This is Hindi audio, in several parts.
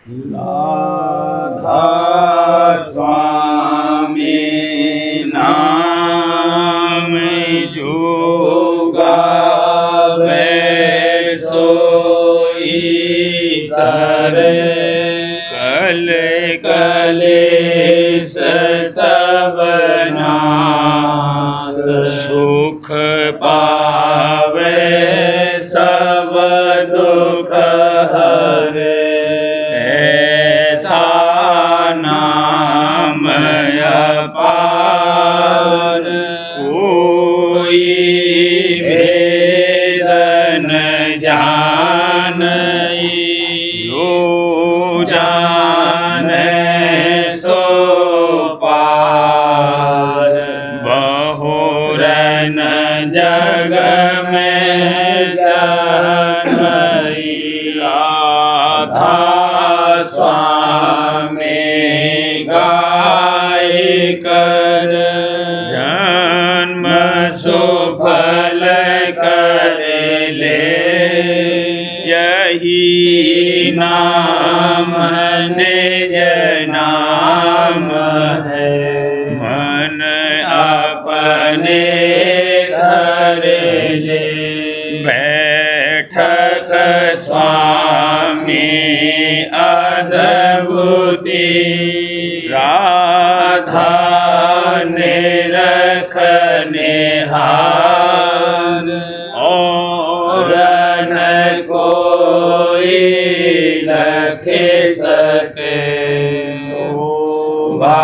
राधा स्वामी नाम जो गावे सोई तरे कल कलेश सब नाश सुख पावे सब दुख हरे ऐसा नाम अपार कोई भेद न जानई जो जाने सो पार बहुरन जग में जानई राधा स्वामी गाय कर जन्म सुफल कर ले यही नाम निज नाम है मन अपने धर ले बैठक स्वामी अद्भुति राधा निरखने हार और न कोई लखे सके शोभा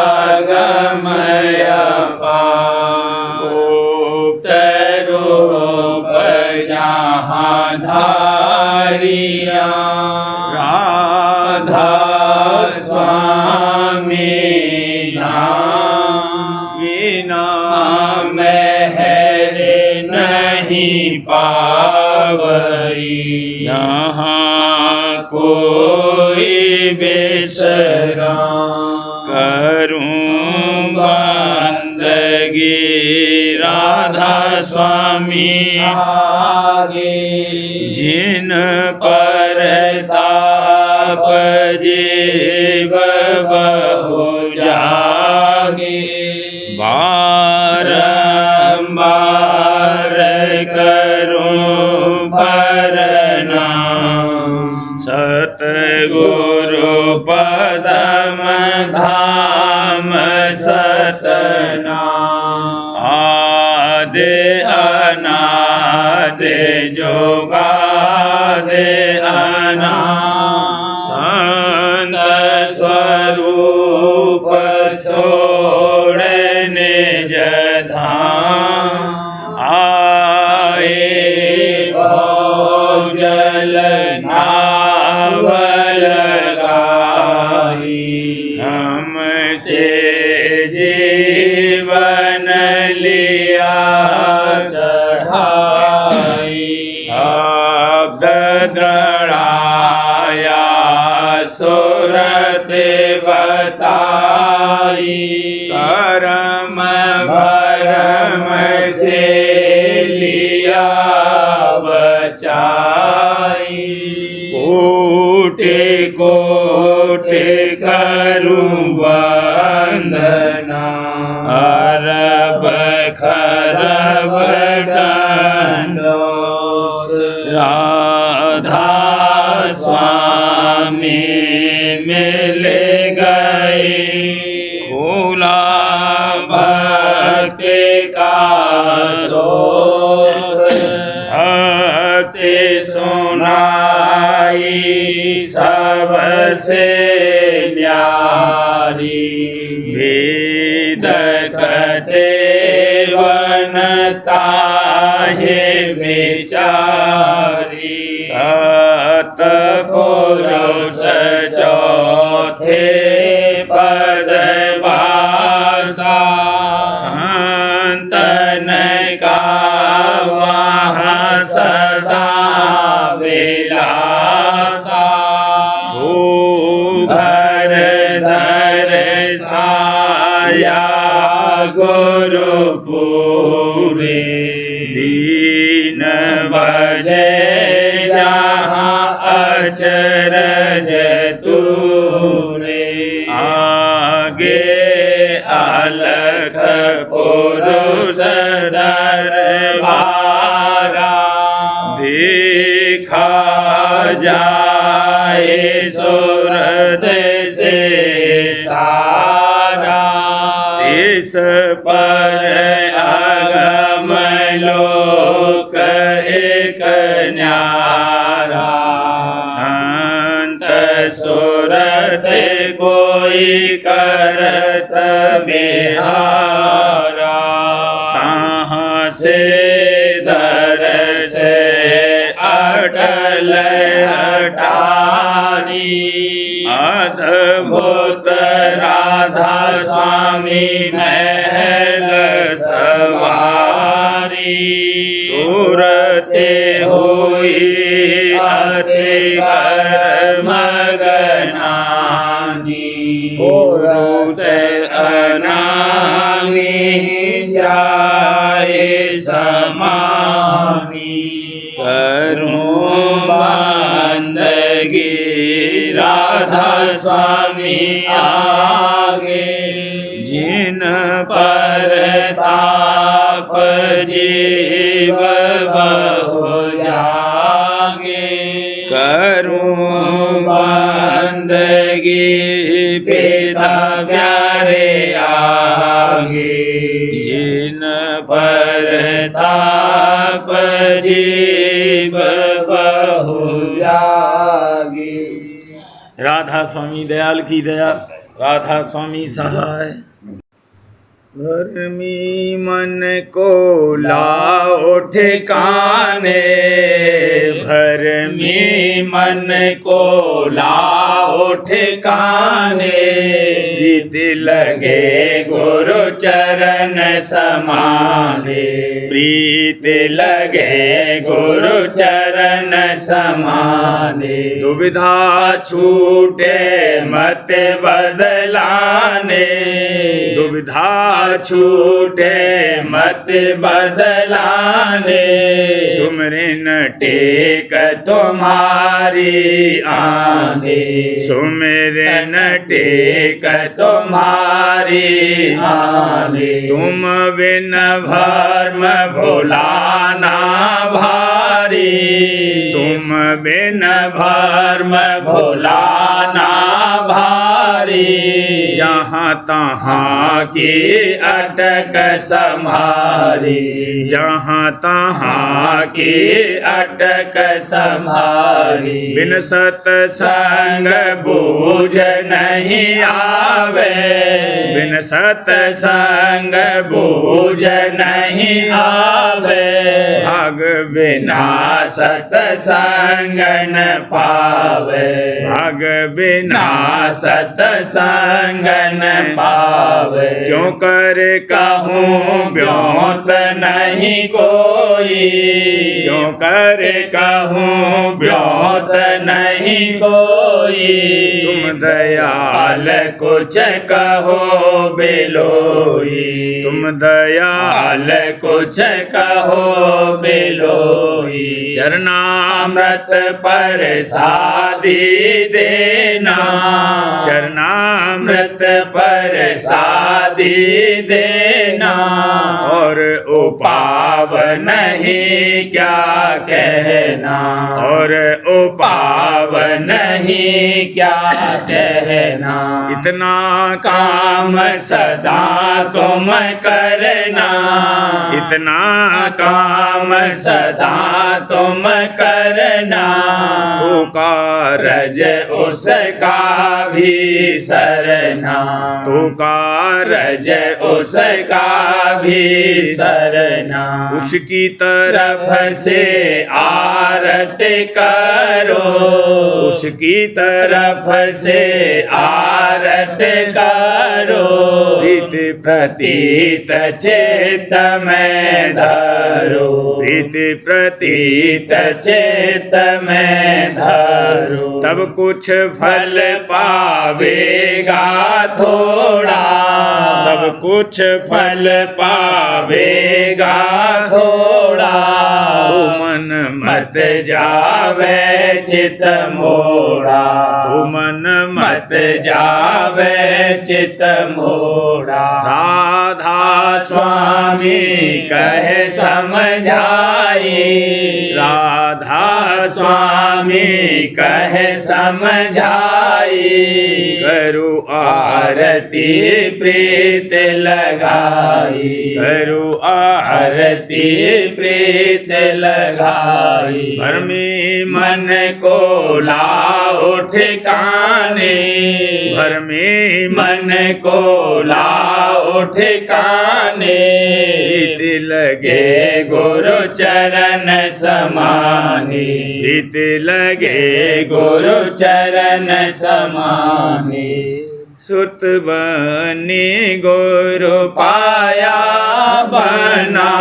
अगमय गुप्त रूप जहाँ धारिया राधा स्वामी नाम बिना मेहर नहीं पावई यहाँ कोई बेसरा करूँ बंदगी राधा स्वामी आगे जिन पर ताप जीव बहु जागे बारंबार करूं प्रणाम सतगुरु पदम धाम सतनाम आदि अनादि जोगादि अनादि संत स्वरूप छोड़ने जधाम आए भोजल नावल गाई हमसे जीवन लिया चढ़ाई शब्द दृढ़ाया सुरत बताई कर्म भरम से लिया बचाई कोटि कोटि करूं वंदना अरब खरब दंडोत राधा स्वामी मिल गए खुला भक्ति का स्रोत भक्ति सुनाई सबसे न्यारी वेद कते वनता है विचारी सतपुरुष चौथे पद वासा संतन का वहाँ सदा विलासा सुधर धर साया गुरुपुरे दीन बजे जहाँ अचर ब्रज तूरे। आगे अलख पुरुष दरबारा, देखा जाए सुरत से सारा। तिस पर अगम लोक एक न्यारा, संत सुरत कोई करत बिहारा। कहाँ से दरस अटल अटारी, अद्भुत राधा स्वामी महल सवारी। सूरते हुई अति मगनानी, पुरुष अनामी जाए समानी। करूं बंदगी राधा स्वामी आगे, जिन पर ताप जीव बहु जागे। करूं बंदगी पिता प्यारे आगे, जिन पर ताप जीव बहु जागे। राधा स्वामी दयाल की दया, राधा स्वामी सहाय। धर्मी मन को लाओ ठिकाने, भरमी मन को लाओ ठिकाने। प्रीति लगे गुरु चरण समाने, प्रीति लगे गुरु चरण समाने। दुविधा छूटे मत बदलाने, दुविधा छूटे मत बदलाने। सुमरन टेक तुम्हारी आने, सुमरन टेक तुम्हारी आने। तुम बिन भर्म भुलाना भारी, तुम बिन भर्म भुलाना भारी। जहाँ तहाँ की अटक सम्हारी, जहाँ तहाँ की अटक सम्हारी। बिन सत्संग बूझ नहीं आवे, बिन सत्संग बूझ नहीं आवे। भाग बिना सत्संग न पावे, भाग बिना सत्संग न पावे। क्यों कर कहूँ ब्योत नहीं कोई, क्यों कर कहूँ ब्योत नहीं कोई। तुम दयाल कुछ कहो बिलोई, तुम दयाल कुछ कहो बिलोई। चरणामृत पर सादी देना, चरणामृत पर सादी देना। और उपाव नहीं क्या कहना, और उपाव नहीं क्या कहना। इतना काम सदा तुम करना, इतना काम सदा तुम करना। तो कारज उसका भी सरना, तो कारज उसका भी सरना। उसकी तरफ से आरत करो, उसकी तरफ से आरत करो। प्रीति प्रतीत चित्त में धरो, प्रीति प्रतीत चित्त में धरो। तब कुछ फल पावेगा थोड़ा, तब कुछ फल पावेगा थोड़ा। तो मन मत जावे चित मोड़ा, तू मन मत जावे चित मोड़ा। राधा स्वामी कहे समझाई, राधा स्वामी कहे समझाई। करू आरती प्रीत लगाई, करू आरती प्रीत लगाई। भरमी मन को लाओ ठिकाने, भरमी मन को लाओ ठिकाने। प्रीत लगे गुरु चरण समाने, प्रीत लगे गुरु चरण समाने। सुत बनी गुरु पाया बना,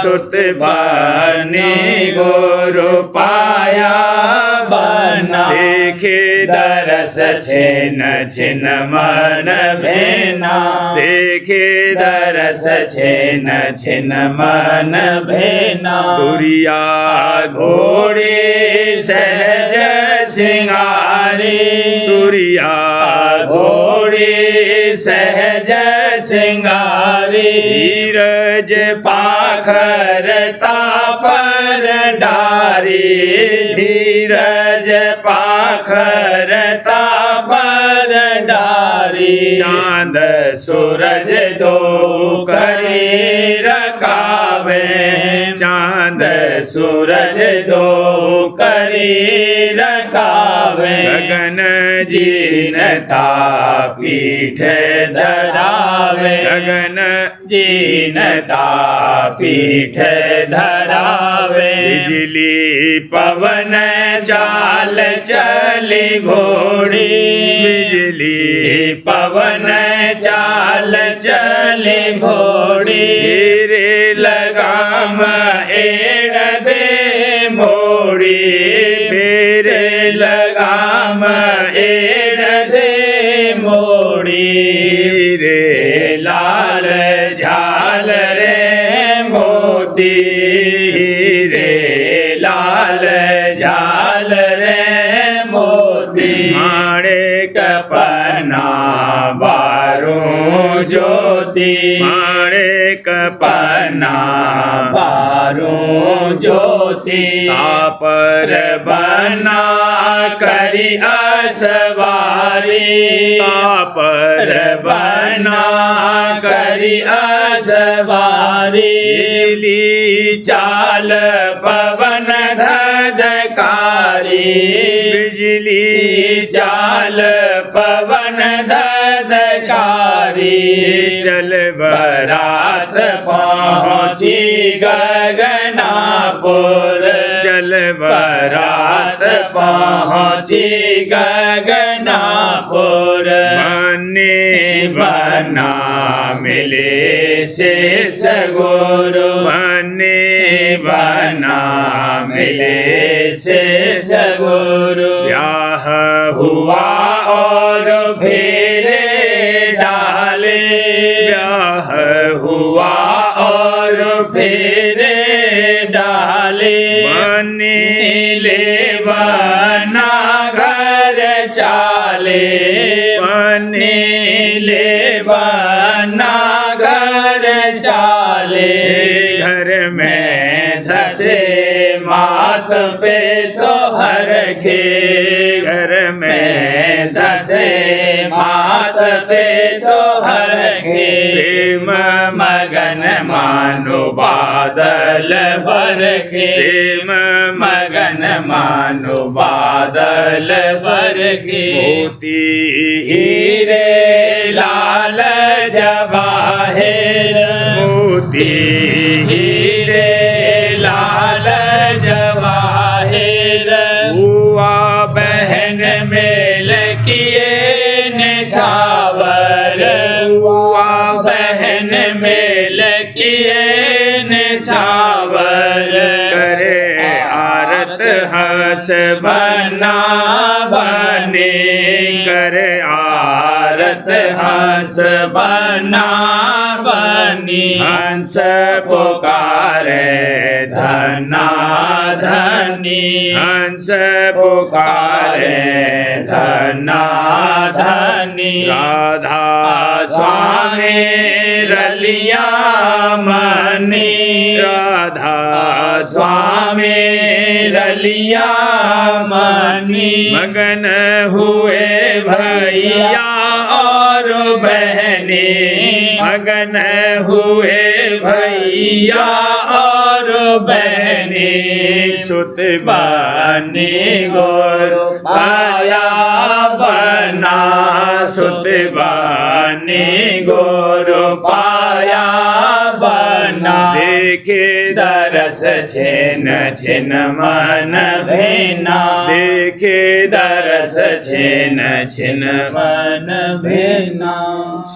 सुत बनी गुरु पाया बना। देखे दरस छिन छिन मन भेना, देखे दरस छिन छिन मन भेना। तुरिया घोड़ी सहज सिंगारी, तुरिया घोड़ी सहज सिंगारी। धीरज पाखर तापर डारी, धीरज पाखर तापर डारी। चांद सूरज दो करी रकावे, चांद सूरज दो करी रकावे। गगन जीनता पीठ धरावे, गगन जीनता पीठ धरावे। बिजली पवन चाल चली घोड़ी, बिजली पवन चाल चली घोड़ी। रे लगाम एड़ दे मोड़ी, फिर लगाम एड़ दे मोड़ी। रे लाल झाल रे मोती, रे लाल झाल रे मोती। माणिक पन्ना बारू ज्योति, माणिक पन्ना बारू ज्योति। तापर बना करी असवारी, तापर बना करी असवारी। बिजली चाल पवन धधकारी, बिजली चाल पवन धधकारी। चल बरात पहुँची गगनापुर, चल बरात पहुँची गगनापुर। बने बना मिले शेष गुरु, बने बना मिले शेष गुरु। ब्याह हुआ और फेरे डाले, ब्याह हुआ और फेरे डाले। बने ले बना घर चाले, बने ले बना घर चाले। घर में धसे मात पे तो हर के, घर में धसे मात पे तो हर के। प्रेम मगन मानो बादल भर के, प्रेम मगन मानो बादल भर के। मोती हीरे लाल जवाहिर, मोती हीरे लाल जवाहिर। हुआ बहन मेल किए निछावर, हुआ बहन मेल किए निछावर। करे आरत हंस बना बने, करे आरत हंस बना बनी। हंस पुकारे धन्ना धन्नी हंस पुकारे धन्ना धन्नी राधा स्वामी रलिया मनी राधा स्वामी रलिया मनी मगन हुए भैया और बहने मगन हुए भैया और बहने सुत बने गोर पाया बना सुत बने गोर पाया बना देखे दरस छिन छिन मन भेना देखे दरस छिन छिन मन भेना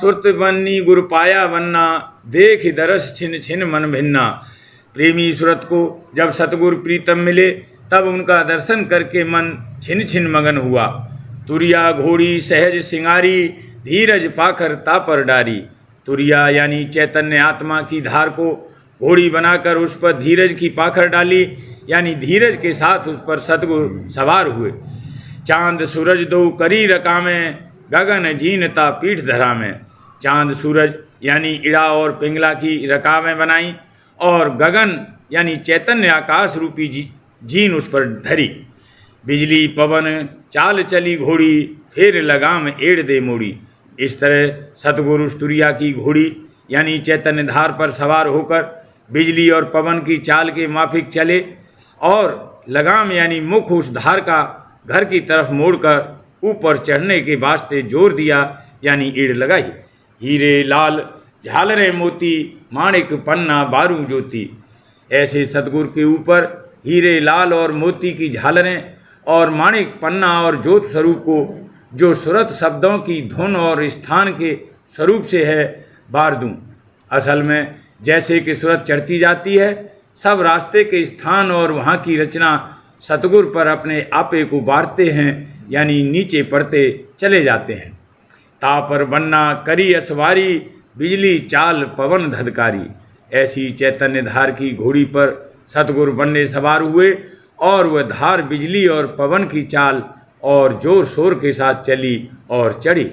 सुरत बन्नी गुरु पाया बन्ना देख दरस छिन छिन मन भिन्ना। प्रेमी सुरत को जब सतगुरु प्रीतम मिले तब उनका दर्शन करके मन छिन छिन मगन हुआ। तुरिया घोड़ी सहज सिंगारी धीरज पाकर तापर डारी। तुरिया यानी चैतन्य आत्मा की धार को घोड़ी बनाकर उस पर धीरज की पाखर डाली, यानी धीरज के साथ उस पर सतगुरु सवार हुए। चांद सूरज दो करी रकामे गगन जीनता पीठ धरा में। चांद सूरज यानी इड़ा और पिंगला की रकामें बनाई और गगन यानी चैतन्य आकाश रूपी जीन उस पर धरी। बिजली पवन चाल चली घोड़ी फिर लगाम एड़ दे मोड़ी। इस तरह सतगुरु तुरिया की घोड़ी यानी चैतन्य धार पर सवार होकर बिजली और पवन की चाल के माफिक चले और लगाम यानी मुख उस धार का घर की तरफ मोड़कर ऊपर चढ़ने के वास्ते जोर दिया, यानी ईड़ लगाई। हीरे लाल झालरे मोती माणिक पन्ना बारू ज्योति। ऐसे सतगुरु के ऊपर हीरे लाल और मोती की झालरें और माणिक पन्ना और ज्योत स्वरूप को जो सुरत शब्दों की धुन और स्थान के स्वरूप से है बार दूँ। असल में जैसे कि सुरत चढ़ती जाती है, सब रास्ते के स्थान और वहाँ की रचना सतगुरु पर अपने आपे को बारते हैं, यानी नीचे पड़ते चले जाते हैं। तापर बन्ना करी असवारी बिजली चाल पवन धधकारी। ऐसी चैतन्य धार की घोड़ी पर सतगुरु बन्ने सवार हुए और वह धार बिजली और पवन की चाल और जोर शोर के साथ चली और चढ़ी।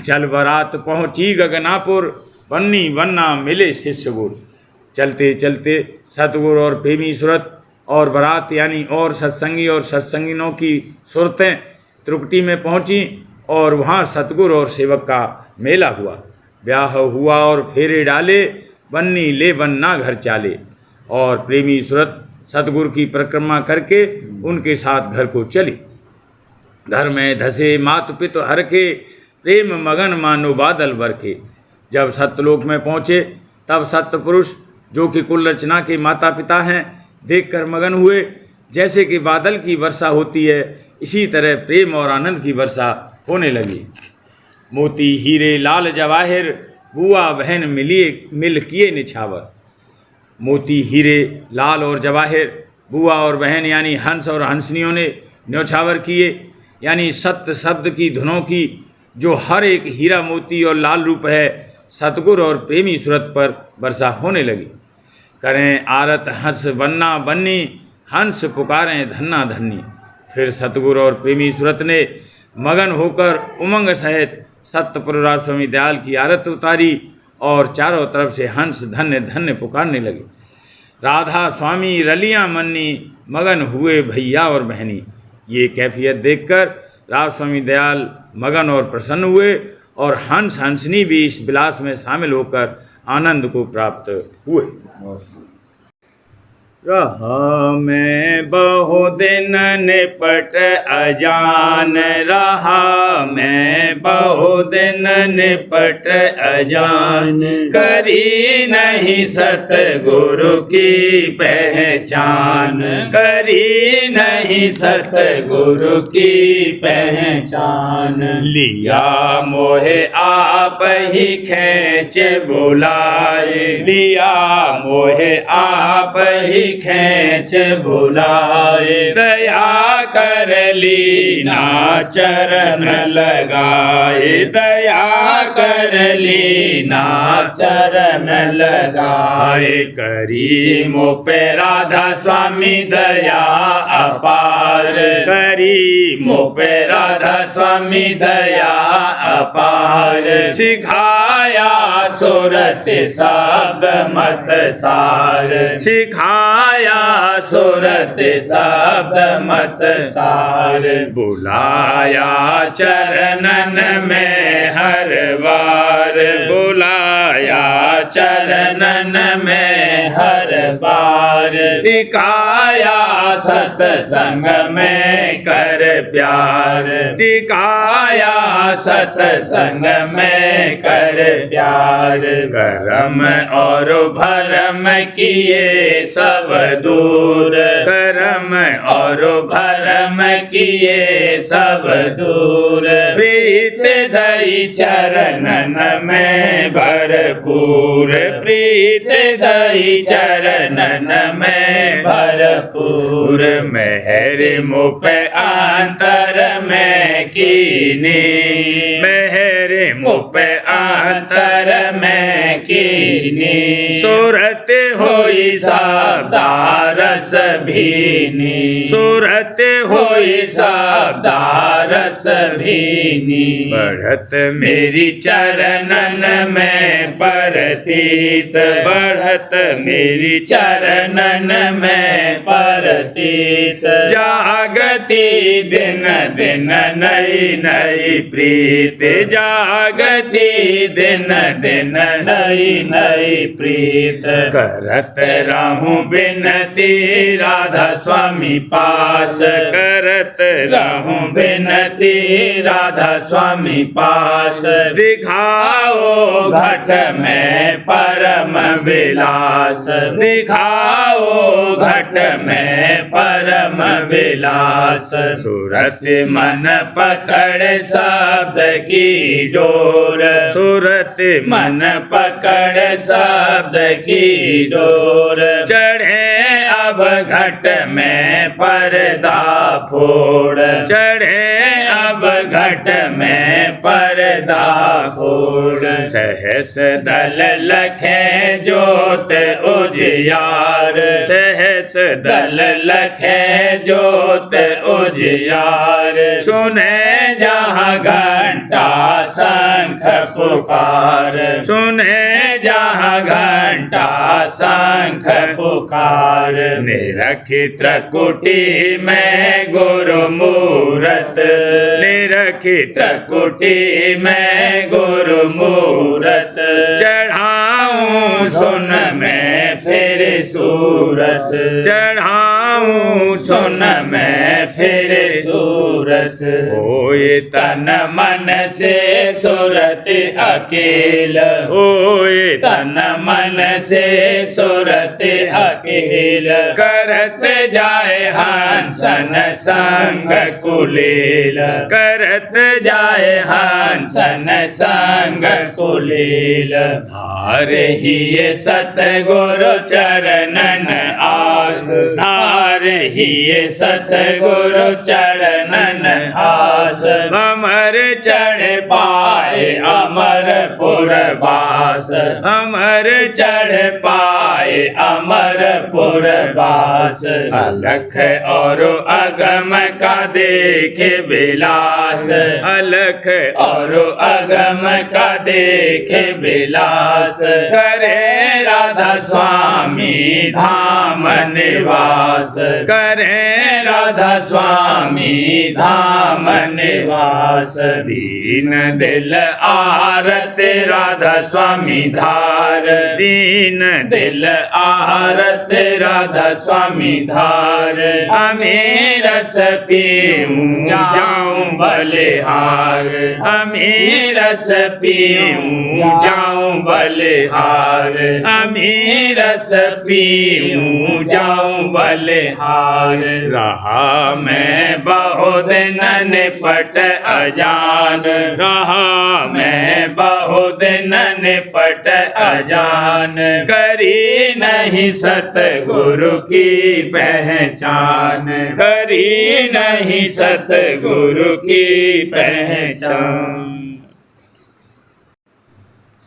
चल बरात पहुँची गगनापुर बन्नी बन्ना मिले शिष्य गुरु। चलते चलते सतगुरु और प्रेमी सुरत और बरात यानी और सत्संगी और सत्संगिनों की सुरतें त्रुकटी में पहुँची और वहाँ सतगुरु और सेवक का मेला हुआ। ब्याह हुआ और फेरे डाले बन्नी ले बन्ना घर चाले। और प्रेमी सुरत सतगुरु की परिक्रमा करके उनके साथ घर को चली। घर में धसे मातु पितु हर के प्रेम मगन मानो बादल बरखे। जब सत्यलोक में पहुँचे तब सत्य पुरुष जो कि कुल रचना के माता पिता हैं देखकर मगन हुए। जैसे कि बादल की वर्षा होती है, इसी तरह प्रेम और आनंद की वर्षा होने लगी। मोती हीरे लाल जवाहिर बुआ बहन मिल किए निछावर। मोती हीरे लाल और जवाहिर बुआ और बहन यानी हंस और हंसनियों ने न्यौछावर किए, यानी सत्य शब्द की धुनों की जो हर एक हीरा मोती और लाल रूप है सतगुरु और प्रेमी सुरत पर वर्षा होने लगी। करें आरत हंस बन्ना बन्नी हंस पुकारें धन्ना धन्नी। फिर सतगुरु और प्रेमी सुरत ने मगन होकर उमंग सहित सत्यपुर स्वामी दयाल की आरत उतारी और चारों तरफ से हंस धन्य धन्य पुकारने लगे। राधा स्वामी रलियां मन्नी मगन हुए भैया और बहनी। ये कैफियत देखकर राधा स्वामी दयाल मगन और प्रसन्न हुए और हंस हंसनी भी इस विलास में शामिल होकर आनंद को प्राप्त हुए। रहा मैं बहु दिन निपट अजान, रहा मैं बहु दिन निपट अजान, करी नहीं सतगुरु की पहचान, करी नहीं सतगुरु की पहचान। लिया मोहे आप ही खींच बुलाए, लिया मोहे आप ही खेच बुलाए, दया कर लीना चरण लगाए, दया कर लीना चरण लगाए। करी मुँह पे राधा स्वामी दया अपार, करी मुँह पे राधा स्वामी दया अपार। सिखाया सुरत शब्द मत सार, सिखाया सुरत शब्द मत सार। बुलाया चरणन में हर बार, बुलाया चरणन में हर बार। टिकाया सतसंग में कर प्यार, टिकाया सतसंग में कर प्यार। करम और भरम किए सब दूर, करम और भरम किए सब दूर। प्रीत दई चरणन में भरपूर, प्रीत दई चरणन में भरपूर। मेहर मुँह पे अंतर में कीनी, मेहर मुँह पे अंतर में कीनी। सूरत होई शब्दारस भीनी, सूरत होई शब्दारस भीनी। बढ़त मेरी चरणन में परतीत, बढ़त मेरी चरणन में परतीत। जागती दिन दिन नई नई प्रीत, जागती दिन दिन नई नई प्रीत। करत रहूं बिनती राधा स्वामी पास, करत रहूं बिनती राधा स्वामी पास। दिखाओ घट में परम विलास, दिखाओ घट में परम विलास। सूरत मन पकड़ शब्द की डोर, सूरत मन पकड़ शब्द की डोर। चढ़े अब घट में पर्दा फोड़, चढ़े अब घट में पर्दा फोड़। सहस दल लखे जोत उजियार, सहस दल लखे जोत उजियार। सुने जहाँ घंटा शंख पुकार, सुने जहाँ घंटा शंख पुकार। निरखित कुटी में गुरु मूरत, निरखित कुटी में गुरु मूरत। चढ़ाऊं सुन में फिर सूरत, चढ़ाऊं सुन में फिर सूरत। होए तन मन से सूरत अकेल, होए तन मन से सूरत अकेल। करत जाए हंसन संग कुलील, करत जाए हंसन संग कुलील। धार ही ये सतगुरु चरणन आस, धार ही ये सतगुरु चरणन आस। अमर चढ़ पाए अमरपुर बास, अमर चढ़ पाए अमरपुर बास। अलख और अगम का देखे विलास, अलख और अगम का देखे विलास। करे राधा स्वामी धाम निवास, करे राधा स्वामी धाम निवास। दीन दिल आरत राधा स्वामी धार, दीन दिल आरत राधा स्वामी धार। अमीरस पीऊं जाऊं बलिहार, अमी रस पीऊं जाऊं बलिहार, अमी रस पीऊं जाऊं बलिहार। रहा मैं बहुत नन पट अजान, रहा मैं बहुत नन पट अजान, करी नहीं सतगुरु की पहचान, करी नहीं सतगुरु की पहचान।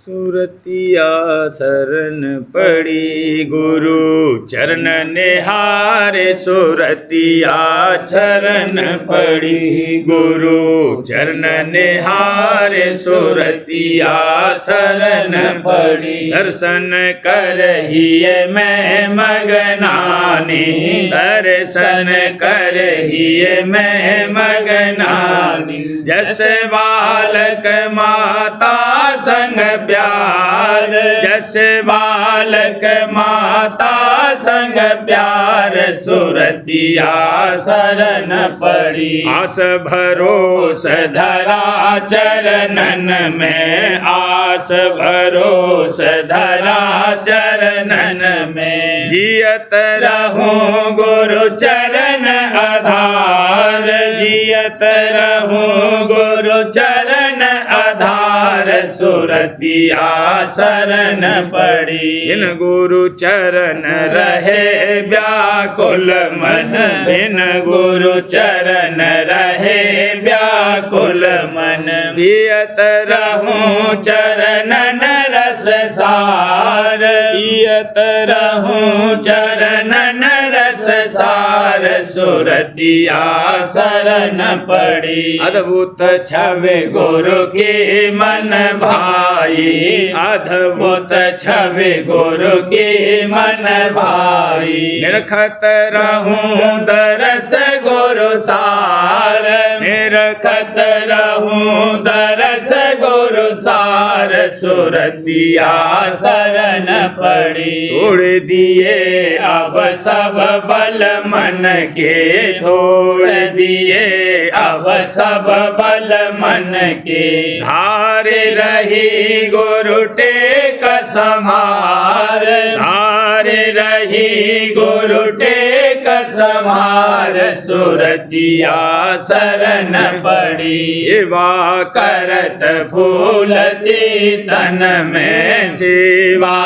सुरतिया शरण पड़ी गुरु चरण निहारे, सुरतिया शरण पड़ी गुरु चरण निहारे, सुरतिया शरण पड़ी। दर्शन करहिए मैं मगनानी, दर्शन करहिए मैं मगनानी, जस बालक माता संग प्यार, जस बालक माता संग प्यार, सुरतिया शरण पड़ी। आस भरोस धरा चरणन में, आस भरोस धरा चरणन में, जियत रहूं गुरु चरण आधार, जियत रहूं गुरु चरण आधार, सुरतिया शरण पड़ी। इन गुरु चरण रहे व्याकुल मन, बिन गुरु चरण रहे व्याकुल मन, पियत रहूं चरणन रस सार, पियत रहूं चरणन रस सार, सुरतिया शरण पड़ी। अद्भुत छवि गुरु की मन भाई, अद्भुत छवि गुरु की मन भाई, निरखत रहूं दरस गुरु सार, निरखत रहूं दरस गुरु सार, सुरतिया शरण पड़ी। तोड़ दिए अब सब बल मन के, तोड़ दिए अब सब बल मन के, धार रही गुरु टेक समार, धार रही गुरु टेक समार, सुरतिया शरण पड़ी। सेवा करत फूलती तन में, सेवा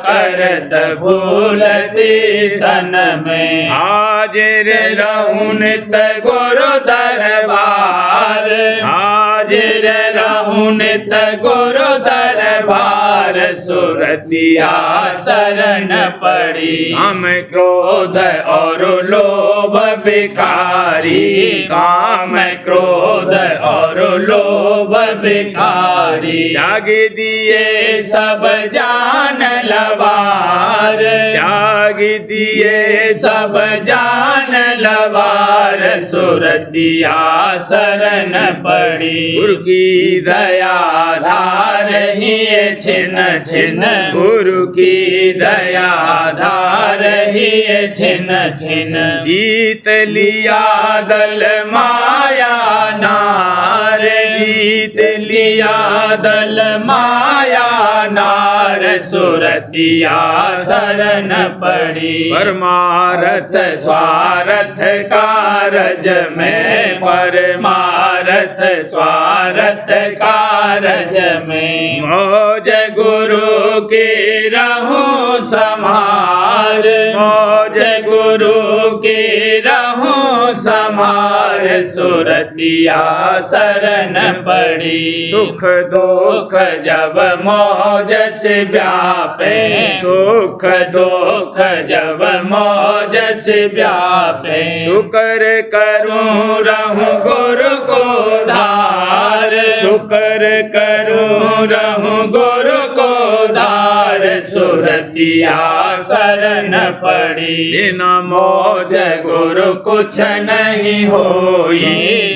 करत फूलती तन में, हाजिर रहूं नित गुरु दरबार, हाजिर रहूं नित गुरु दरबार, सुरतिया शरण पड़ी। काम क्रोध और लोभ बिकारी, काम क्रोध और लोभ बिकारी, त्याग दिए सब जान लवार, त्याग दिए सब जान लवार, सुरतिया शरण पड़ी। गुरु की दया धार ही छिन छिन, गुरु की दया धार ही छिन छिन, जीत लिया दल माया नार, जीत लिया दल माया नार, सुरतिया शरण पड़ी। परमारथ स्वार्थ कारज में, परमारथ स्वार्थ कारज में, मौज गुरु की रहूं समार, मौज गुरु की रहूं समार, सुरतिया शरण पड़ी। सुख दुख जब मौज से व्यापे, सुख दुख जब मौज से व्यापे, शुक्र करूं रहूं गुरु को धार, शुक्र करूं रहूं गुरु को धार, सुरतिया शरण पड़ी। बिना मौज गुरु कुछ नहीं होई,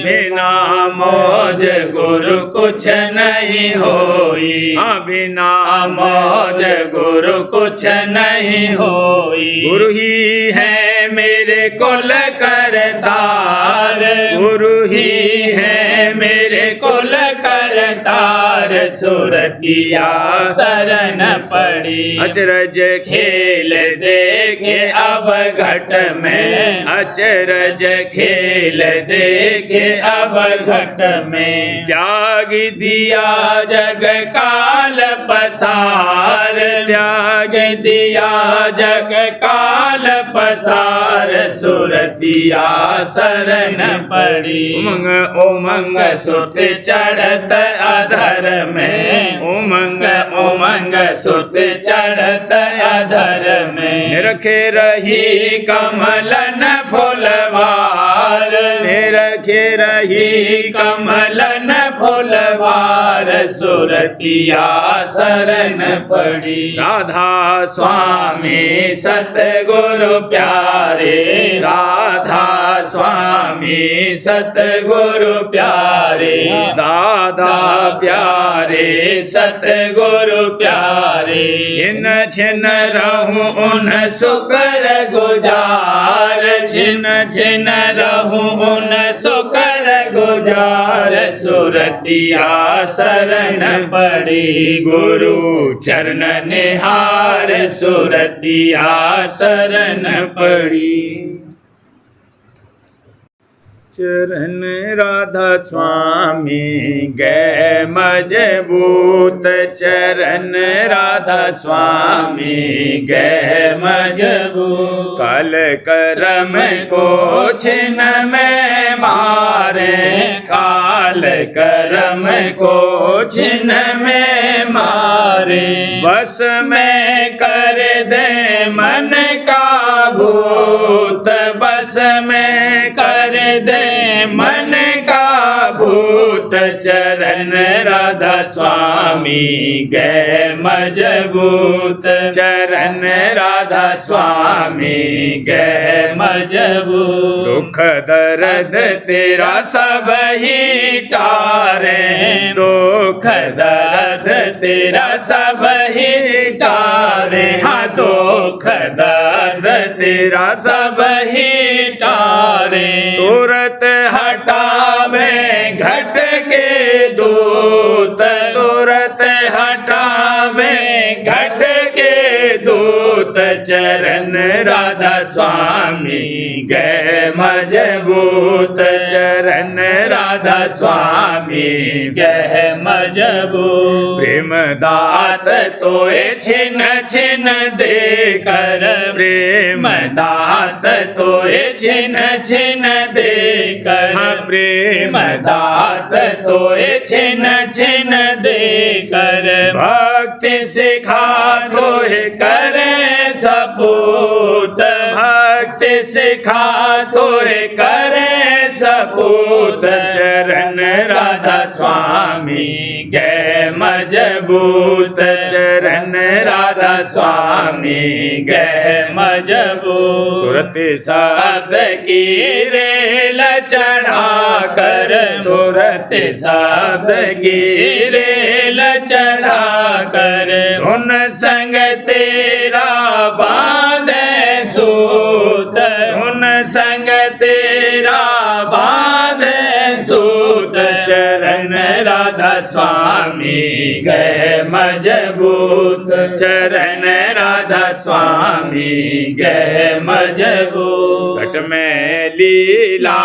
बिना मौज गुरु कुछ नहीं होई, बिना मौज गुरु कुछ नहीं होई। गुरु ही है मेरे कुल करतार, गुरु ही है मेरे कुल करतार सुरतिया शरण पड़ी। अचरज खेल देखे अब घट में, अचरज खेल देखे अब घट में। त्याग दिया जग काल पसार, त्याग दिया जग काल पसार सुरतिया शरण पड़ी। उमंग उमंग सुत चढ़त अधर में, उमंग उमंग सुत चढ़त अधर में। निरखे रही कमलन फुलवार, निरखे रही कमलन फुलवार सुरतिया शरण पड़ी। राधा स्वामी सतगुरु प्यारे, राधा स्वामी सतगुरु प्यारे। दादा प्यारे सतगुरु प्यारे। छिन छिन रहूं उन सुकर गुजार, छिन छिन रहूं उन सुकर गुजार सुरतिया शरण पड़ी। गुरु चरण निहार सुरतिया शरण पड़ी। चरण राधा स्वामी गए मजबूत, चरण राधा स्वामी गए मजबूत। काल करम को छिन में मारे, काल करम को छिन में मारे। बस में कर दे मन का भूत, बस में कर दे मन का भूत। चरण राधा स्वामी गए मजबूत, चरण राधा स्वामी गए मजबूत। दुख दर्द तेरा सब ही टारे, दुख दर्द तेरा सब ही टारे। हाँ दुख दर्द तेरा सब ही टारे। तुरत हटावे घट के दूत, तुरत हटावे घट के दूत। चरण राधा स्वामी गए मजबूत, चरण राधा स्वामी गए मजबूत। प्रेम दात तोए छिन छिन देकर, प्रेम दात तोए छिन छिन देकर। प्रेम दात तोए छिन छिन देकर। भक्ति सिखा तोहे करे सपूत, भक्ति सिखा तोहे करे सपूत। चरण राधा स्वामी गए मजबूत, चरण राधा स्वामी गए मजबूत। सुरत शब्द की रेल चढ़ा कर, सुरत शब्द की रेल चढ़ा कर। धुन संग तेरा बांधे सूत, धुन संग तेरा बांधे सूत। चरण राधा स्वामी गए मजबूत, चरण राधा स्वामी गए मजबूत। घट में लीला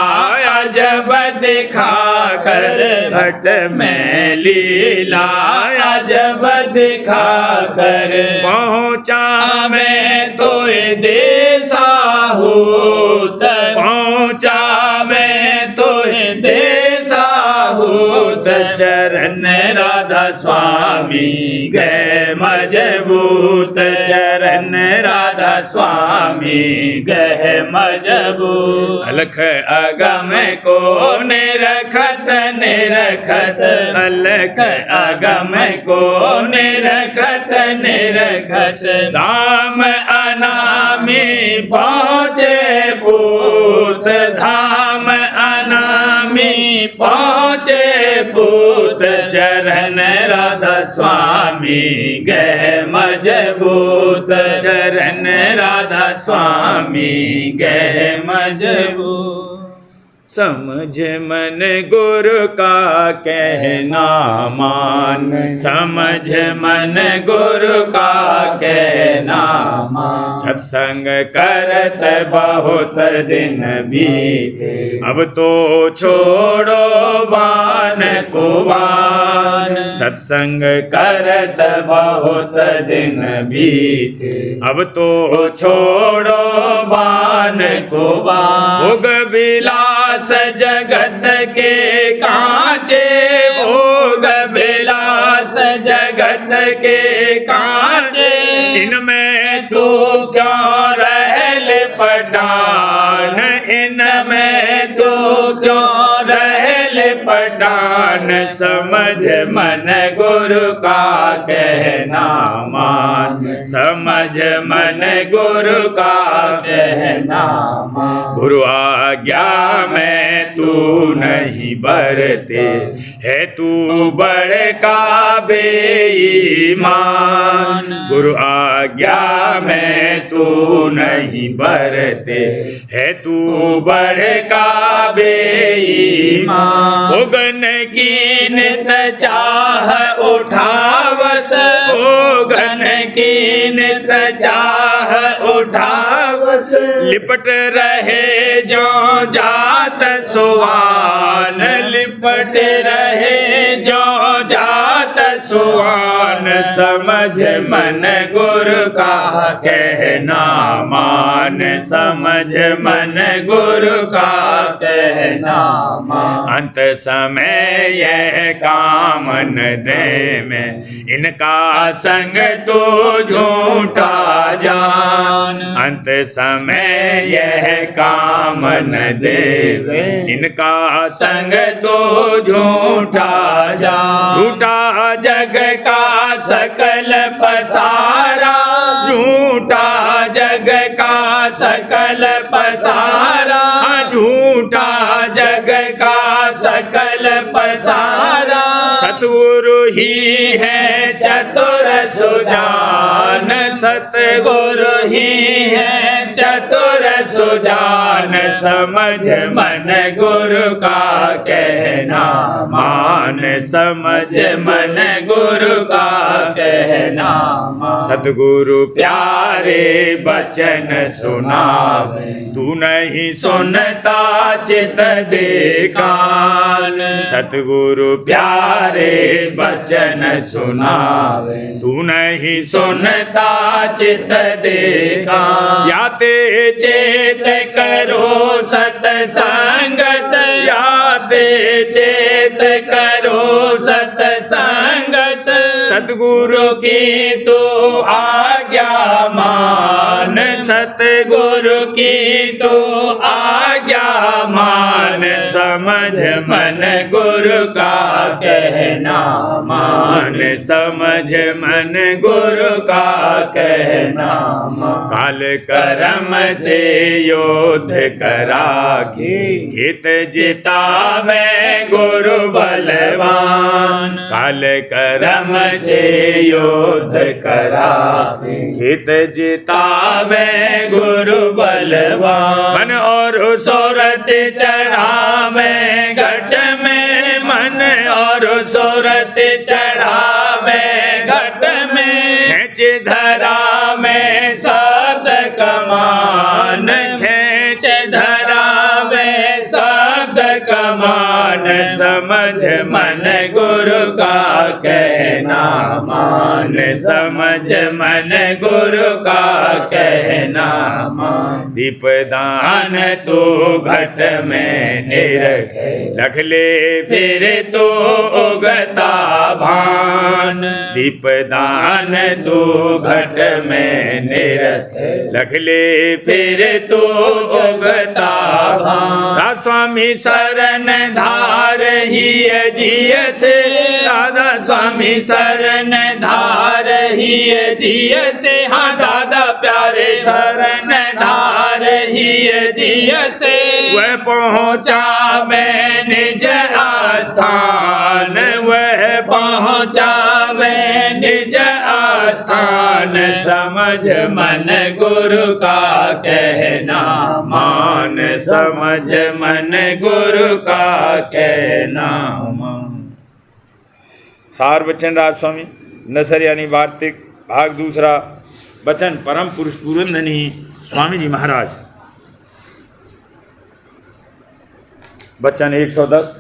जब दिखा कर, घट में लीला जब दिखा कर। पहुँचा मैं तो देसा हूत, पहुँचा मैं तो देसा हूत। चरण राधा स्वामी गए मजबूत, चरण राधा स्वामी गए मजबूत। अलख अगम को निरखत निरखत, अलख अगम को निरखत निरखत। धाम अनामी पहुँचे पूत, धाम अनामी पहुँचे पूत। चरण राधा स्वामी गए मजबूत, चरण राधा स्वामी गए मजबूत। समझ मन गुरु का कहना मान, समझ मन गुरु का कहना मान। सत्संग करत बहुत दिन बीते, अब तो छोड़ो बान को बान। सत्संग करत बहुत दिन बीते, अब तो छोड़ो बान को बान। भोग विलास जगत के कांचे, भोग विलास जगत के कांचे। इनमें तू क्यों रह लिपटान, इनमें तू क्यों रह लिपटान। समझ मन गुरु का कहना मान, समझ मन गुरु का कहना मान। गुरु आज्ञा में तू नहीं बरते, है तू बड़का बेईमान। गुरु आज्ञा में तू नहीं बरते, है तू बड़का बेईमान। उगन की नित चाह उठावत, उगन की नित चाह उठावत। लिपट रहे जो जात सुवान, लिपट रहे जो जात सुवान। समझ मन गुरु का कहना मान, समझ मन गुरु का कहना मान। अंत समय यह कामन दे में, इनका संग तो झूठा जान। अंत समय यह कामन देव, इनका संग तो झूठा जान। झूठा जग का सकल पसारा, झूठा जग का सकल पसारा। झूठा जग का सकल पसारा। सतगुरु ही है चतुर सुजान, सतगुरु ही है चतुर सुजान। समझ मन गुरु का कहना मान, समझ मन गुरु का कहना मान। सतगुरु प्यारे बचन सुनावे, तू नहीं सुनता चित दे कान। सतगुरु प्यारे बचन सुनावे, तू नहीं सुनता चित दे कान। याते चेत करो सतसंगत, याते चेत करो सतसंगत। सतगुरु की तो आज्ञा मान, सतगुरु की तो आज्ञा मान। समझ मन गुरु का कहना मान, समझ मन गुरु का कहना मान। काल कर्म से योद्ध करागे, हित जिता मैं गुरु बलवान। काल कर्म से योद्ध करागे, हित जिता मैं गुरु बलवान। मन और सोरत चढ़ा मैं घट में, मन और सोरत चढ़ा मैं घट में। खेच धरा में शब्द कमान, खेच धरा में शब्द कमान। समझ मन गुरु का कहना मान, समझ मन गुरु का कहना मान। दीपदान तो घट में निरखे, रख ले फिर तो उगता भान। दीपदान तो घट में निरखे, रख ले फिर तो उगता भान। स्वामी शरण धार ही जिय से, दादा स्वामी शरण धार ही जिय से। हाँ दादा प्यारे शरण धार ही जिय से। वह पहुँचा मैं निज आस्थान, वह पहुँचा मैं निज आस्थान। समझ मन गुरु का कहना कहना, मान समझ मन गुरु का कहना। सार बच्चन राज स्वामी नसर यानी वार्तिक भाग दूसरा। वचन परम पुरुष पुरंदनी स्वामी जी महाराज। वचन 110।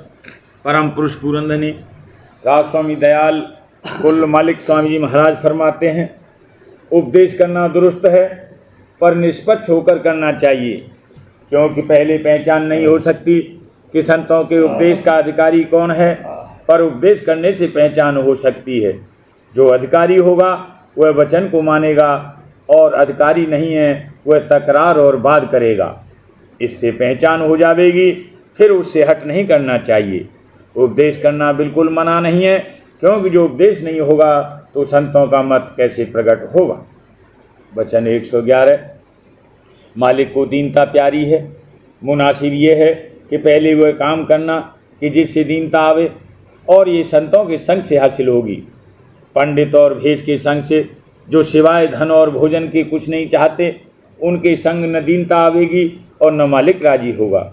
परम पुरुष पुरंदनी राज स्वामी दयाल कुल मालिक स्वामी जी महाराज फरमाते हैं, उपदेश करना दुरुस्त है पर निष्पक्ष होकर करना चाहिए, क्योंकि पहले पहचान नहीं हो सकती कि संतों के उपदेश का अधिकारी कौन है, पर उपदेश करने से पहचान हो सकती है। जो अधिकारी होगा वह वचन को मानेगा और अधिकारी नहीं है वह तकरार और वाद करेगा। इससे पहचान हो जाएगी, फिर उससे हट नहीं करना चाहिए। उपदेश करना बिल्कुल मना नहीं है, क्योंकि जो उपदेश नहीं होगा तो संतों का मत कैसे प्रकट होगा। वचन 111। मालिक को दीनता प्यारी है। मुनासिब ये है कि पहले वह काम करना कि जिससे दीनता आवे, और ये संतों के संग से हासिल होगी। पंडित और भेष के संग से, जो सिवाय धन और भोजन के कुछ नहीं चाहते, उनके संग न दीनता आवेगी और न मालिक राजी होगा।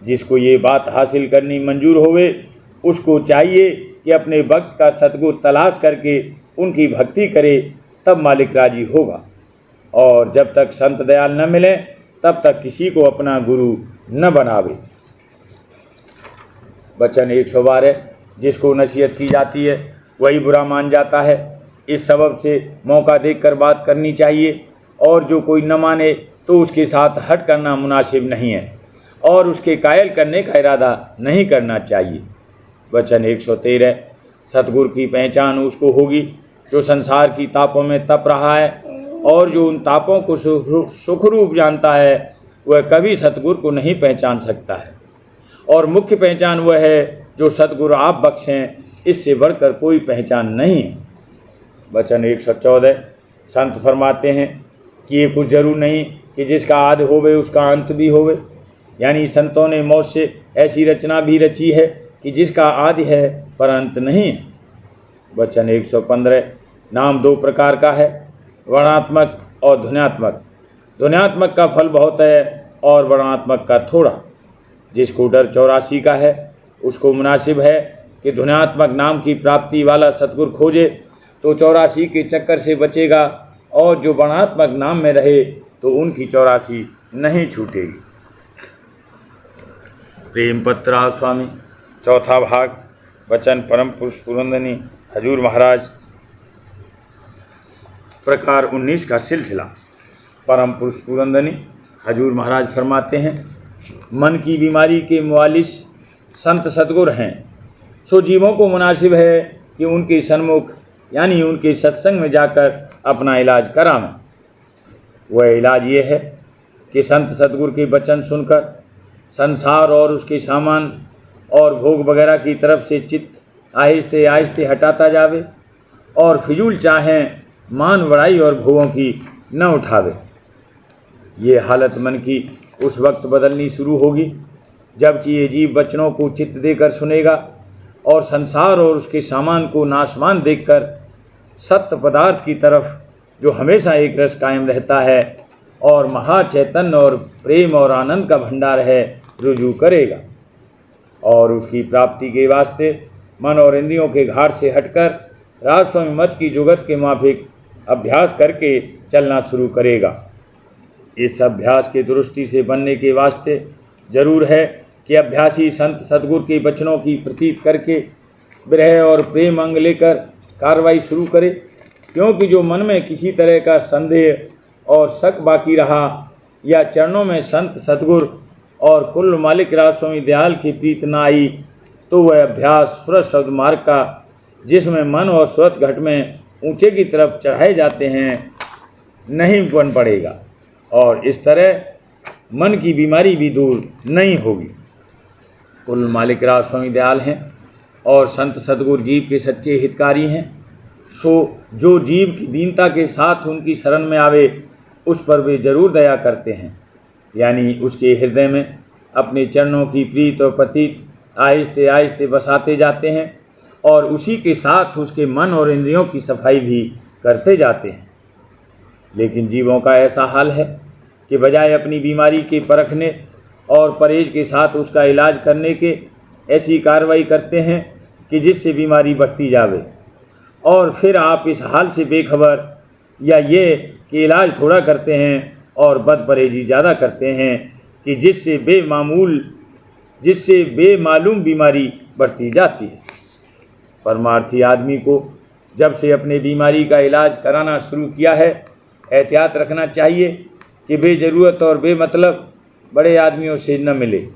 जिसको ये बात हासिल करनी मंजूर होवे, उसको चाहिए कि अपने भक्त का सद्गुरु तलाश करके उनकी भक्ति करे, तब मालिक राजी होगा। और जब तक संत दयाल न मिले तब तक किसी को अपना गुरु न बनावे। वचन 112। जिसको नसीहत की जाती है वही बुरा मान जाता है। इस सबब से मौका देखकर बात करनी चाहिए, और जो कोई न माने तो उसके साथ हट करना मुनासिब नहीं है, और उसके कायल करने का इरादा नहीं करना चाहिए। वचन 113। सतगुरु की पहचान उसको होगी जो संसार की तापों में तप रहा है, और जो उन तापों को सुखरूप जानता है वह कभी सतगुरु को नहीं पहचान सकता है। और मुख्य पहचान वह है जो सतगुरु आप बख्शें, इससे बढ़कर कोई पहचान नहीं है। वचन 114। संत फरमाते हैं कि ये कुछ जरूर नहीं कि जिसका आदि होवे उसका अंत भी होवे, यानी संतों ने मौत से ऐसी रचना भी रची है कि जिसका आदि है पर अंत नहीं है। वचन 115। नाम दो प्रकार का है, वर्णात्मक और ध्वन्यात्मक। ध्वन्यात्मक का फल बहुत है और वर्णात्मक का थोड़ा। जिसको डर 84 का है उसको मुनासिब है कि ध्वन्यात्मक नाम की प्राप्ति वाला सतगुरु खोजे तो 84 के चक्कर से बचेगा, और जो वर्णात्मक नाम में रहे तो उनकी 84 नहीं छूटेगी। प्रेम पत्रा स्वामी चौथा भाग। वचन परम पुरुष पुरंदनी हजूर महाराज। प्रकार 19 का सिलसिला। परम पुरुष पुरंदनी हजूर महाराज फरमाते हैं, मन की बीमारी के मुआलिज संत सतगुरु हैं, सो जीवों को मुनासिब है कि उनके सन्मुख यानी उनके सत्संग में जाकर अपना इलाज करावें। वह इलाज ये है कि संत सतगुरु के वचन सुनकर संसार और उसके सामान और भोग वगैरह की तरफ से चित्त आहिस्ते आहिस्ते हटाता जावे, और फिजूल चाहें मान बढ़ाई और भोगों की न उठावे। ये हालत मन की उस वक्त बदलनी शुरू होगी जबकि ये जीव वचनों को चित्त देकर सुनेगा, और संसार और उसके सामान को नाशवान देखकर सत्य पदार्थ की तरफ, जो हमेशा एक रस कायम रहता है और महाचैतन्य और प्रेम और आनंद का भंडार है, रुजू करेगा। और उसकी प्राप्ति के वास्ते मन और इंद्रियों के घाट से हटकर राजस्वामी मत की जुगत के माफिक अभ्यास करके चलना शुरू करेगा। इस अभ्यास के दुरुस्ती से बनने के वास्ते जरूर है कि अभ्यासी संत सतगुरु के वचनों की प्रतीत करके विरह और प्रेम अंग लेकर कार्रवाई शुरू करे, क्योंकि जो मन में किसी तरह का संदेह और शक बाकी रहा या चरणों में संत सतगुरु और कुल मालिक राजस्वामी दयाल की प्रीत न आई, तो वह अभ्यास सुरत शब्द मार्ग का, जिसमें मन और सुरत घट में ऊंचे की तरफ चढ़ाए जाते हैं, नहीं बन पड़ेगा, और इस तरह मन की बीमारी भी दूर नहीं होगी। कुल मालिक राजस्वामी दयाल हैं और संत सतगुरु जीव के सच्चे हितकारी हैं, सो जो जीव की दीनता के साथ उनकी शरण में आवे उस पर वे जरूर दया करते हैं, यानी उसके हृदय में अपने चरणों की प्रीत और प्रतीत आहिस्ते आहिस्ते बसाते जाते हैं, और उसी के साथ उसके मन और इंद्रियों की सफाई भी करते जाते हैं। लेकिन जीवों का ऐसा हाल है कि बजाय अपनी बीमारी के परखने और परहेज के साथ उसका इलाज करने के ऐसी कार्रवाई करते हैं कि जिससे बीमारी बढ़ती जावे। और फिर आप इस हाल से बेखबर या ये कि इलाज थोड़ा करते हैं और बदपरहेजी ज़्यादा करते हैं कि जिससे बेमालूम बीमारी बढ़ती जाती है। परमार्थी आदमी को जब से अपने बीमारी का इलाज कराना शुरू किया है, एहतियात रखना चाहिए कि बेज़रूरत और बेमतलब बड़े आदमियों से न मिले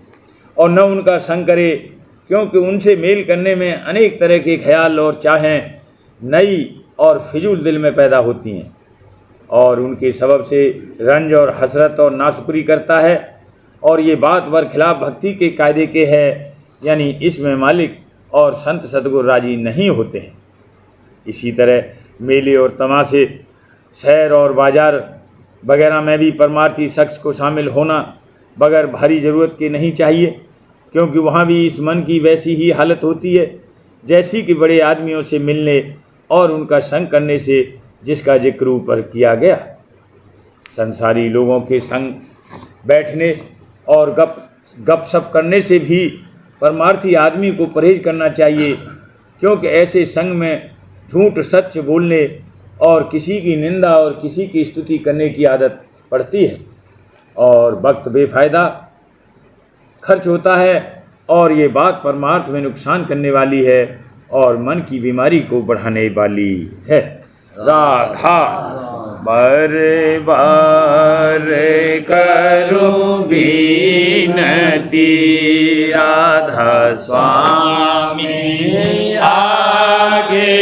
और न उनका संग करे, क्योंकि उनसे मेल करने में अनेक तरह के ख्याल और चाहें नई और फिजूल दिल में पैदा होती हैं और उनके सबब से रंज और हसरत और नाशुक्री करता है। और ये बात बरखिलाफ भक्ति के कायदे के है, यानी इसमें मालिक और संत सद्गुरु राजी नहीं होते हैं। इसी तरह मेले और तमाशे, शहर और बाजार वगैरह में भी परमार्थी शख्स को शामिल होना बगैर भारी ज़रूरत के नहीं चाहिए, क्योंकि वहाँ भी इस मन की वैसी ही हालत होती है जैसी कि बड़े आदमियों से मिलने और उनका संग करने से जिसका जिक्र ऊपर किया गया। संसारी लोगों के संग बैठने और गपशप करने से भी परमार्थी आदमी को परहेज करना चाहिए, क्योंकि ऐसे संग में झूठ सच बोलने और किसी की निंदा और किसी की स्तुति करने की आदत पड़ती है और वक्त बेफ़ायदा खर्च होता है और ये बात परमार्थ में नुकसान करने वाली है और मन की बीमारी को बढ़ाने वाली है। राधा बार बार करूं बीनती, राधा स्वामी आगे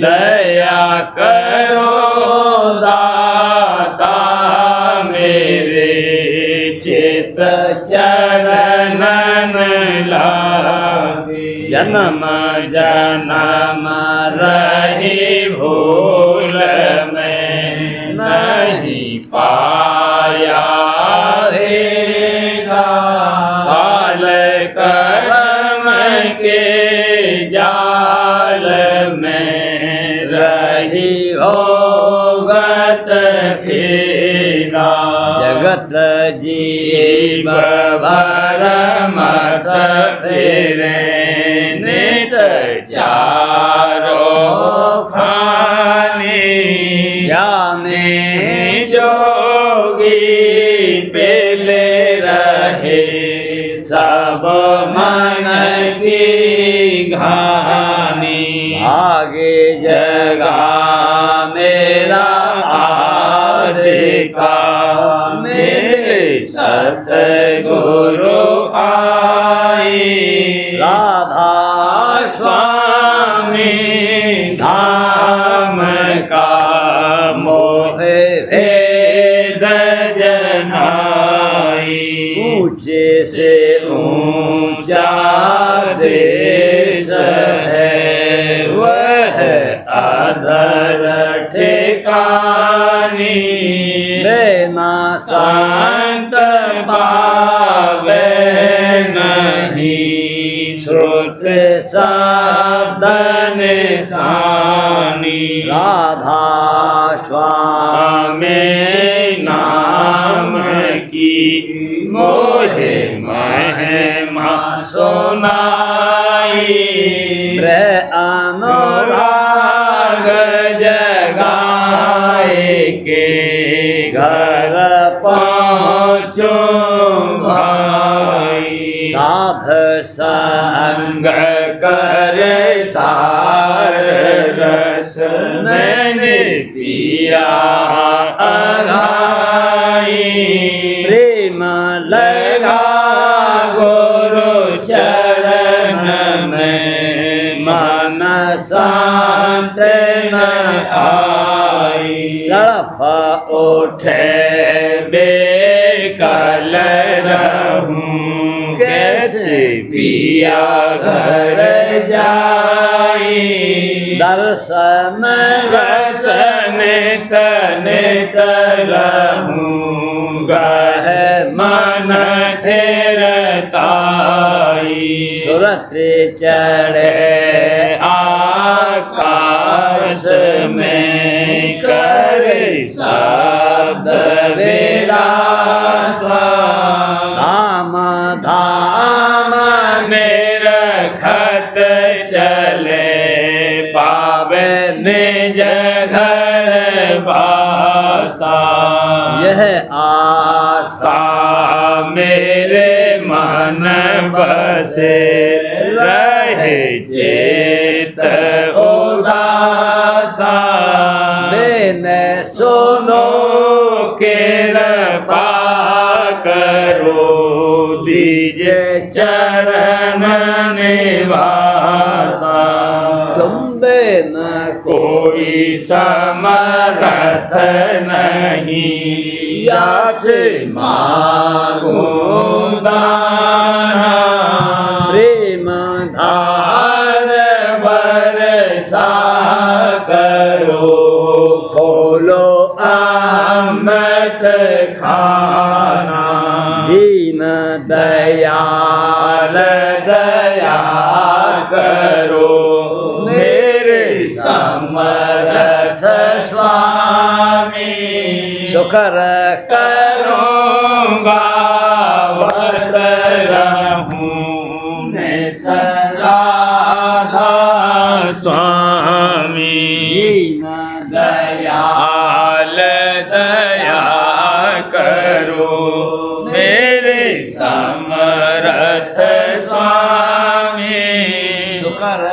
दया करो दाता मेरे, चित चरणन लागे, जन्म जन्म रही भूल में नहीं पाया रहेगा, काल कर्म के जाल में रही होगत खेदा, जगत जीव भर मत फेरे नित चारों खाने, जाने जोगी पेले रहे सब मन की घानी, आगे जगा मेरा आदिका मेरे सतगुरु आई, राधा स्वामी धाम का मोहे भेद जनाई, ऊंचे से ऊंचा देश है वह अधर ठिकानी, बिना संत पावे नहीं श्रुत शब्द निशानी, राधा स्वामी नाम की मोहे महिमा सुनाई, अनुराग जगाए के घर पहुँचो भाई, साध संग कर सार रस मैंने पिया अघाई, प्रेम लगा गुरु चरण में मन शांत न आई, तड़फ उठे बेकल रहूं कैसे पिया घर जाई, दर्शन रसन तन रहूं गह मन थिरताई, सुरत चढ़े आकाश में कर शब्द विराज, चले पावे निज घर बासा। यह आशा मेरे मन बसे रहे चेत उदासा। मैंने सुनो कृपा करो दीजे चरण निवासा। तुम बिन कोई समर्थ नहीं यास मांगो दाना। प्रेम धार बरसा करो खोलो अमृत खाना। दीन दयाल दया करो मेरे समर्थ स्वामी। सुकर करूँगा व्रत रहूं नित राधा स्वामी। दीन दयाल दया करो मेरे समर्थ स्वामी। सुकर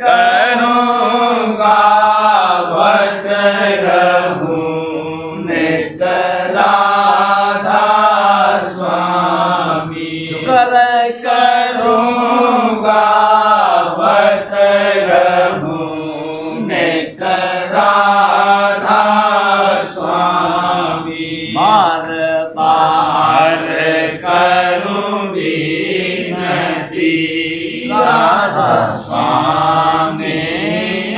करूँगा व्रत रहूं नित राधा स्वामी। सुकर करूँगा व्रत रहूं नित राधा स्वामी। बार बार करूं विनती राधा स्वामी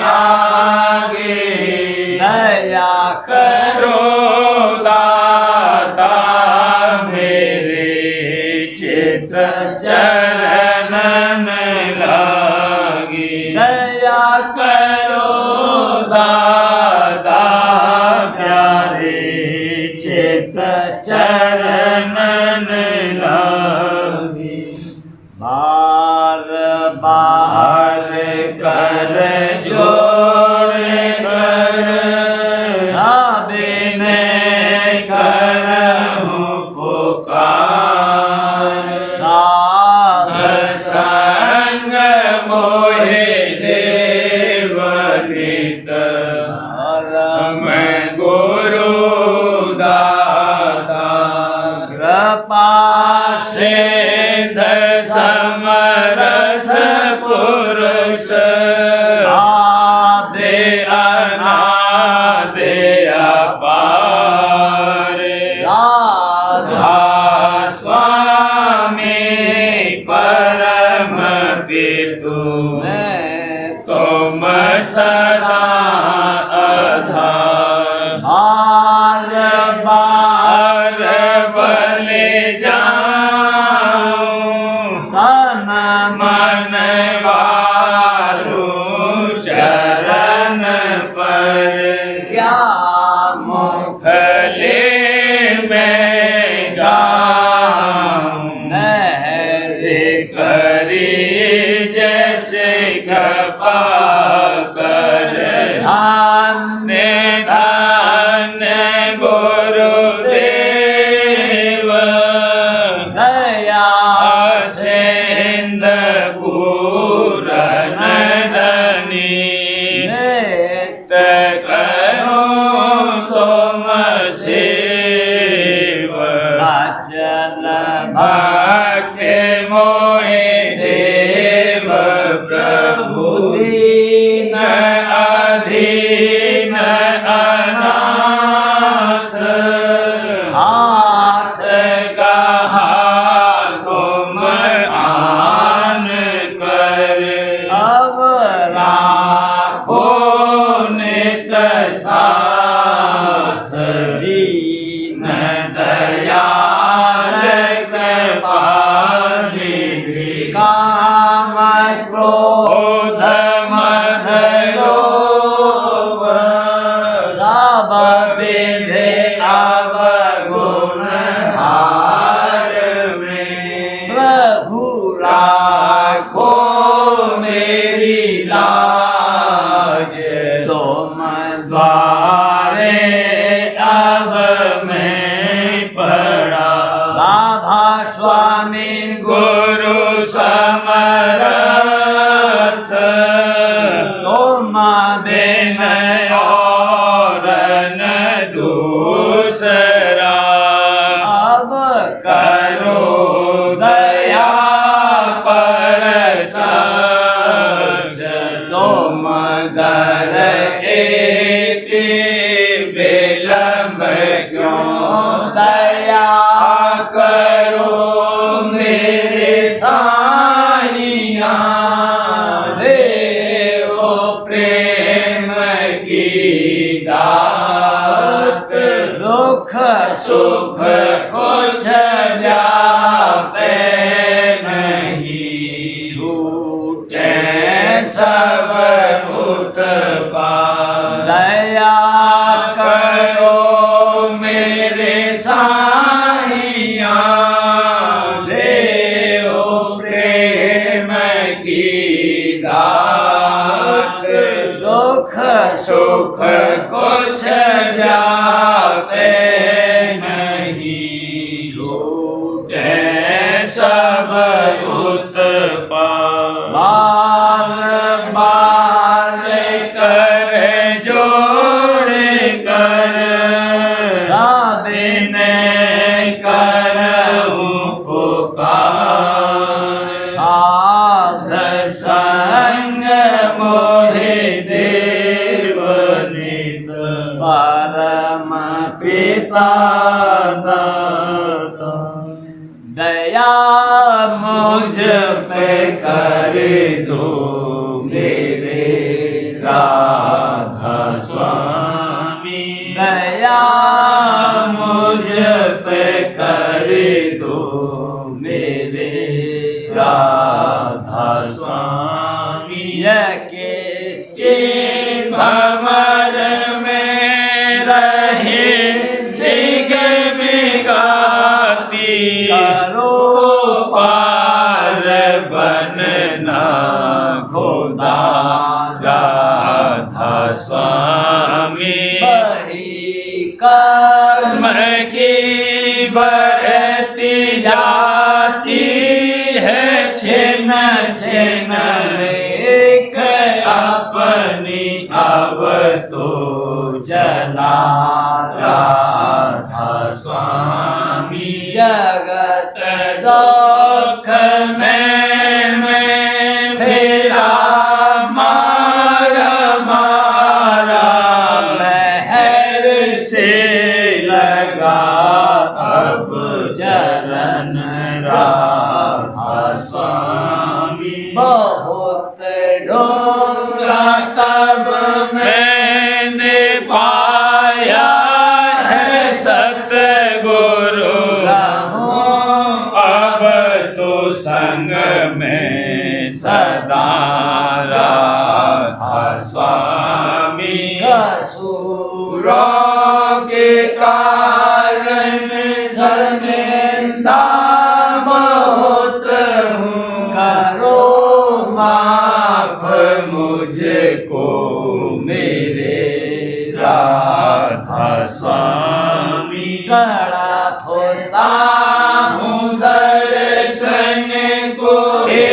आगे। दया करो दाता मेरे चित चरणन लागे। दया करो दादा प्यारे चित चरणन लागे। बार बार कर जोड़ कर साबिने करहूं पुकार। साध संग मोहे देवनित मैं गुरु दाता। कृपा सिद्ध समर्थ पुरुष आदे अनादे अपार। राधा स्वामी परम पितु तुम सदा आधार। बार बार बलि जाऊं तन मन वारू चरण पर। क्या मुखले में गाऊं नहरे करी जैसे कृपा कर। धान्य धन्य गुरुदेव दया सिंध पूरन धनी। नित करूं तुम सेव अचल भक्ति मोहे देव प्रभु। दीन अधीन अनाथ हाथ कहा तुम आन कर। अब राखो नित साथ दीन दयाल कृपानिधि। काम क्रोध मद लोभ सब विधि अवगुण हार में। प्रभु राखो मेरी लाज तुम द्वारे अब मैं पड़ा राधा स्वामी गुरु समरथ तुम बिन और न दूसरा अब करो दया परतज तुम दर एक विलम्ब क्यों दया करो मेरे साईया देव प्रेम की दात दुख सुख कुछ व्यापे नहीं झूठे सब उत्पाद दया करो मेरे साईया देव प्रेम की दात दुख सुख कुछ व्यापे नहीं झूठे सब उत्पाद बार बार कर जोड़ कर साबिन कर पुकार साध संग मोहे देव नित परम पिता दाता दया मुझ पे कर दो मेरे राधा स्वामी दया मुझ पे कर दो मेरे राधा स्वामी यके भंवर में रहे निगमिगाती करो पार बनना खुदा राधा स्वामी बही कर्म की बढ़ती जाती है छिन छिन एक अपनी अब तो जला राधा स्वामी जगत दुख मैं फिरा मारा मारा महर से लगा अब चरण राधा स्वामी बहुत ढोंगा तब मैंने पाया है सतगुरु अब तो संग में सदा राधा स्वामी कसुरों के कारण शर्मिंदा बहुत हूँ करो माफ मुझको मेरे राधा स्वामी गड़ा होता हूँ दर्शन को हे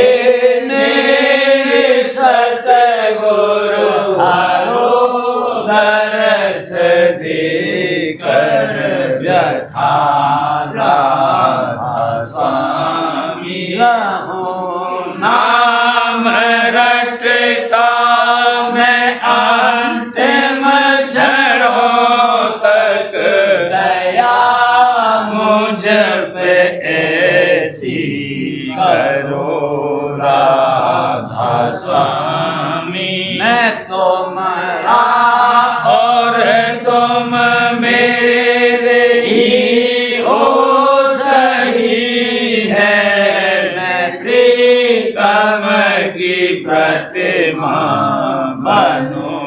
मेरे सतगुरु हरो दरस दे कर व्यथा राधा स्वामी नाम रटता मैं अंतिम क्षणों तक दया मुझ पे ऐसी करो राधा स्वामी मैं तुम्हारा और तुम मेरे ही हो सही है मैं प्रीतम की प्रतिमा बनो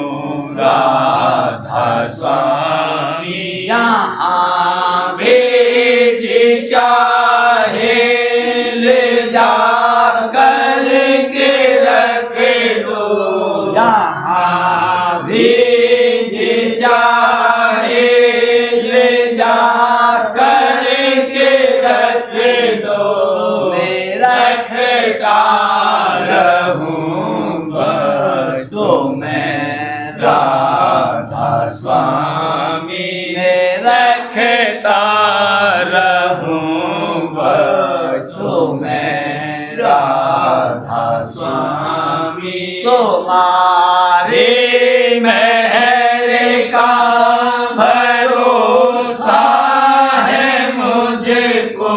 राधा स्वामी यहाँ भेज चाहे ले जा कर के रख दो तो मैं राधा स्वामी में रखता रहूं बस, तो मैं राधा स्वामी तुम्हारे मेहर का भरोसा है मुझको,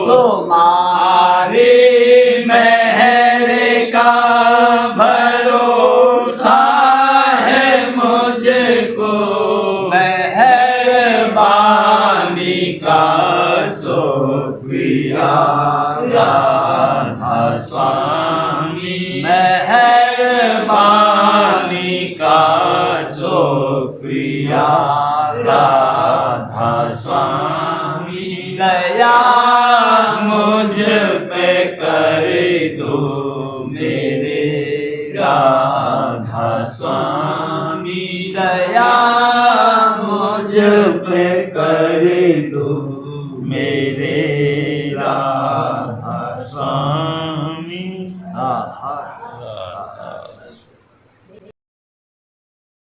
तुम्हारे मेहर का भरोसा है मुझको, मेहरबानी का शुक्रिया राधा स्वामी, मेहरबानी का शुक्रिया राधा स्वामी, दया मुझ पे कर दो मेरे राधा स्वामी, दया मुझ पे कर